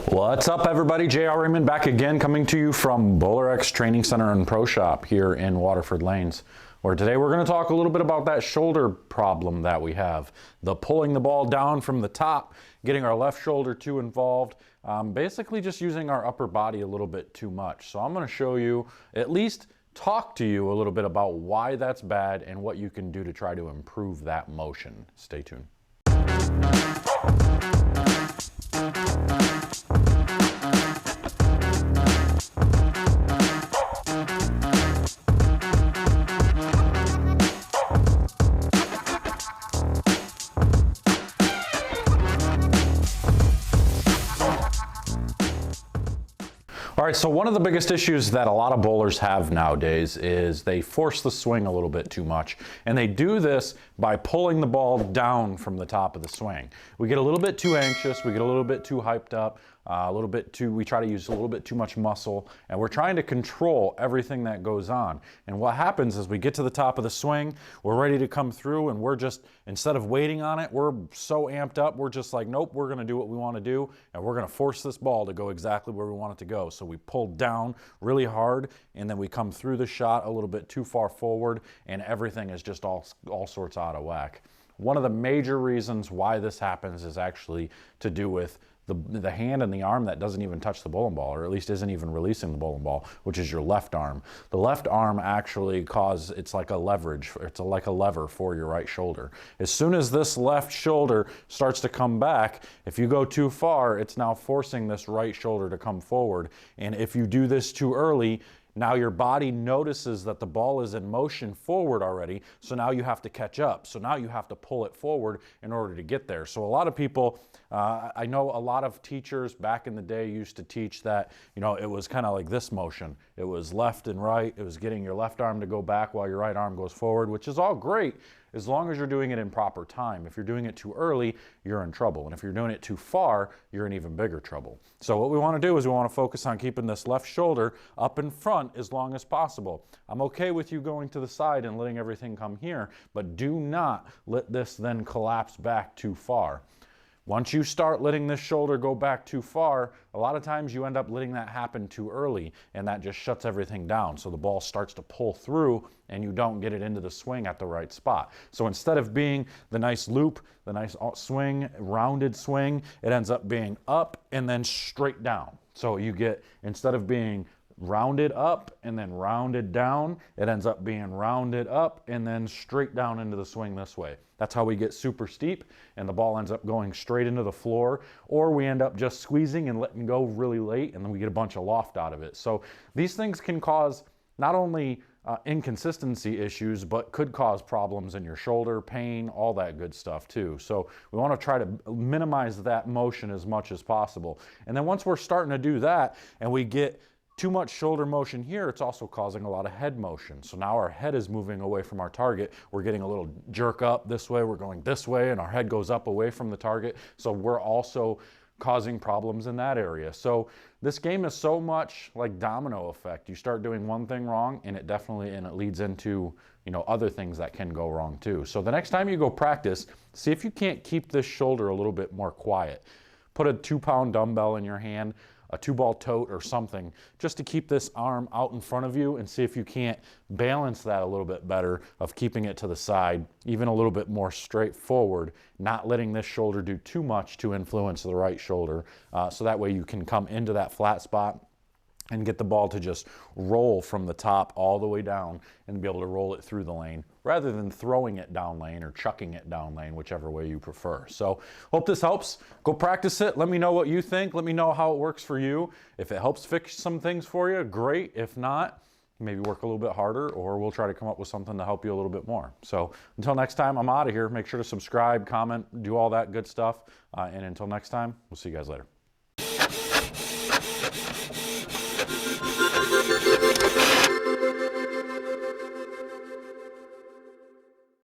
What's up, everybody? Raymond back again, coming to you from BowlerX Training Center and Pro Shop here in Waterford Lanes, where today we're going to talk a little bit about that shoulder problem that we have. The pulling the ball down from the top, getting our left shoulder too involved, basically just using our upper body a little bit too much. So I'm going to show you, at least talk to you a little bit about why that's bad and what you can do to try to improve that motion. Stay tuned. All right, so one of the biggest issues that a lot of bowlers have nowadays is they force the swing a little bit too much, and they do this by pulling the ball down from the top of the swing. We get a little bit too anxious, we get a little bit too hyped up, we try to use a little bit too much muscle, and we're trying to control everything that goes on. And what happens is we get to the top of the swing, we're ready to come through, and we're just, instead of waiting on it, we're so amped up, we're just like, nope, we're gonna do what we wanna do, and we're gonna force this ball to go exactly where we want it to go. So we pull down really hard, and then we come through the shot a little bit too far forward, and everything is just all sorts out of whack. One of the major reasons why this happens is actually to do with the hand and the arm that doesn't even touch the bowling ball, or at least isn't even releasing the bowling ball, which is your left arm. The left arm actually it's like a leverage, it's like a lever for your right shoulder. As soon as this left shoulder starts to come back, if you go too far, it's now forcing this right shoulder to come forward. And if you do this too early, now your body notices that the ball is in motion forward already, so now you have to catch up. So now you have to pull it forward in order to get there. So a lot of people, I know a lot of teachers back in the day used to teach that, it was kind of like this motion. It was left and right. It was getting your left arm to go back while your right arm goes forward, which is all great as long as you're doing it in proper time. If you're doing it too early, you're in trouble. And if you're doing it too far, you're in even bigger trouble. So what we want to do is we want to focus on keeping this left shoulder up in front as long as possible. I'm okay with you going to the side and letting everything come here, but do not let this then collapse back too far. Once you start letting this shoulder go back too far, a lot of times you end up letting that happen too early, and that just shuts everything down. So the ball starts to pull through and you don't get it into the swing at the right spot. So instead of being the nice loop, the nice swing, rounded swing, it ends up being up and then straight down. So you get, instead of being rounded up and then rounded down, it ends up being rounded up and then straight down into the swing this way. That's how we get super steep, and the ball ends up going straight into the floor, or we end up just squeezing and letting go really late, and then we get a bunch of loft out of it. So these things can cause not only inconsistency issues, but could cause problems in your shoulder, pain, all that good stuff too. So we want to try to minimize that motion as much as possible. And then once we're starting to do that and we get too much shoulder motion here, it's also causing a lot of head motion. So now our head is moving away from our target. We're getting a little jerk up this way, we're going this way, and our head goes up away from the target. So we're also causing problems in that area. So this game is so much like domino effect. You start doing one thing wrong, and it leads into other things that can go wrong too. So the next time you go practice, see if you can't keep this shoulder a little bit more quiet. Put a 2-pound dumbbell in your hand, a 2-ball tote or something, just to keep this arm out in front of you, and see if you can't balance that a little bit better, of keeping it to the side, even a little bit more straightforward, not letting this shoulder do too much to influence the right shoulder, so that way you can come into that flat spot and get the ball to just roll from the top all the way down and be able to roll it through the lane rather than throwing it down lane or chucking it down lane, whichever way you prefer. So hope this helps. Go practice it. Let me know what you think. Let me know how it works for you. If it helps fix some things for you, great. If not, maybe work a little bit harder, or we'll try to come up with something to help you a little bit more. So until next time, I'm out of here. Make sure to subscribe, comment, do all that good stuff. And until next time, we'll see you guys later.